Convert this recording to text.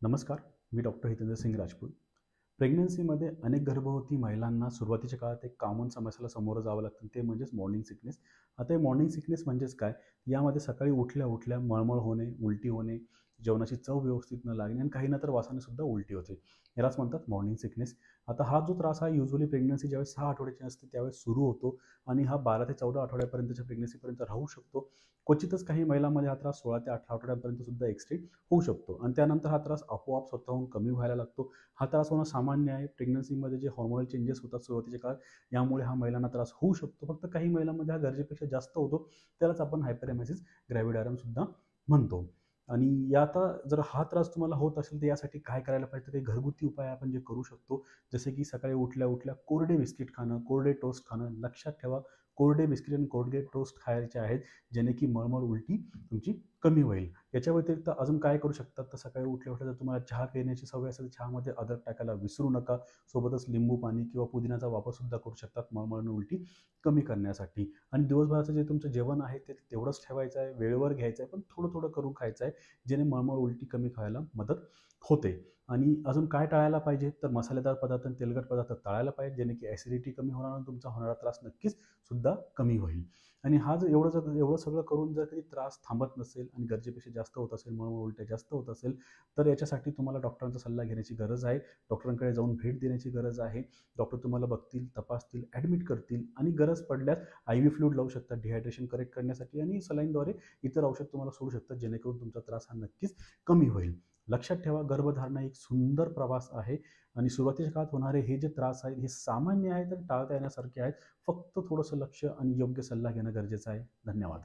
नमस्कार, मी डॉक्टर हितेंद्र सिंग राजपूत. प्रेग्नन्सीमध्ये अनेक गर्भवती महिलांना सुरुवातीच्या काळात एक कॉमन समस्येला सामोरं जावं लागतं, ते म्हणजेच मॉर्निंग सिकनेस. आता हे मॉर्निंग सिकनेस म्हणजेच काय? यामध्ये सकाळी उठल्या-उठल्या मळमळ होणे, उलटी होणे, जेवणाची चव व्यवस्थित न लागणे आणि काही ना तर वासाने सुद्धा उलटी होते. यालाच म्हणतात मॉर्निंग सिकनेस. आता हा जो त्रास आहे युजुअली प्रेग्नन्सी ज्यावेळेस 6 आठवड्याची असते त्यावेळेस सुरू होतो आणि हा 12 ते 14 आठवड्यापर्यंतच्या प्रेग्नन्सीपर्यंत राहू शकतो. क्वचितच काही महिलांमध्ये हा त्रास 16 ते 18 आठवड्यांपर्यंत सुद्धा एक्सटेंड होऊ शकतो आणि त्यानंतर हा त्रास आपोआप स्वतःहून कमी व्हायला लागतो. हा त्रास होणं सामान्य आहे. प्रेग्नन्सीमध्ये जे हॉर्मोनल चेंजेस होतात सुरुवातीच्या काळात, यामुळे हा महिलांना त्रास होऊ शकतो. फक्त काही महिलांमध्ये हा गरजेपेक्षा जास्त होतो. त्यालाच आपण हायपरेमेसिस ग्रॅव्हिडायरम सुद्धा म्हणतो. आणि या आता जर हा त्रास तुम्हाला होत असेल, तर यासाठी काय करायला पाहिजे? तर काही घरगुती उपाय आपण जे करू शकतो, जसे की सकाळी उठल्या-उठल्या कोरडे बिस्किट खाणं, कोरडे टोस्ट खाणं. लक्षात ठेवा, कोरडे बिस्किट आणि कोरडे टोस्ट खायचे आहेत, जेणे की मळमळ, उलटी तुमची कमी होईल. याच्या व्यतिरिक्त अजून काय करू शकतात? तर सकाळी उठल्या-उठल्या जर तुम्हाला चहा पिण्याची सवय असेल, तर चहामध्ये अद्रक टाकायला विसरू नका. सोबतच लिंबू पाणी किंवा पुदिन्याचा वापरसुद्धा करू शकतात मळमळ आणि उलटी कमी करण्यासाठी. आणि दिवसभराचं जे तुमचं जेवण आहे ते तेवढंच ठेवायचं आहे, वेळेवर घ्यायचं आहे, पण थोडं-थोडं करून खायचं आहे, जेणे मळमळ, उलटी कमी व्हायला मदत होते. आणि अजून काय टाळायला पाहिजे? तर मसालेदार पदार्थ आणि तेलकट पदार्थ टाळायला पाहिजे, जेणे की ॲसिडिटी कमी होणार आणि तुमचा होणारा त्रास नक्कीच सुद्धा कमी होईल. आणि हा जर एवढं सगळं करून जर कधी त्रास थांबत नसेल आणि गरजेपेक्षा जास्त होत असेल, मळमळ उलट्या जास्त होत असेल, तर याच्यासाठी तुम्हाला डॉक्टरांचा सल्ला घेण्याची गरज आहे. डॉक्टरांकडे जाऊन भेट देण्याची गरज आहे. डॉक्टर तुम्हाला बघतील, तपासतील, ॲडमिट करतील आणि गरज पडल्यास IV फ्लुइड लावू शकतात डिहायड्रेशन करेक्ट करण्यासाठी आणि सलाईनद्वारे इतर औषध तुम्हाला सोडू शकतात, जेणेकरून तुमचा त्रास हा नक्कीच कमी होईल. लक्षात ठेवा, गर्भधारणा एक सुंदर प्रवास आहे आणि सुरुवातीच्या काळात होणारे हे जे त्रास आहेत, हे सामान्य आहेत आणि टाळता येण्यासारखे आहेत. फक्त थोडंसं लक्ष आणि योग्य सल्ला घेणं गरजेचं आहे. धन्यवाद.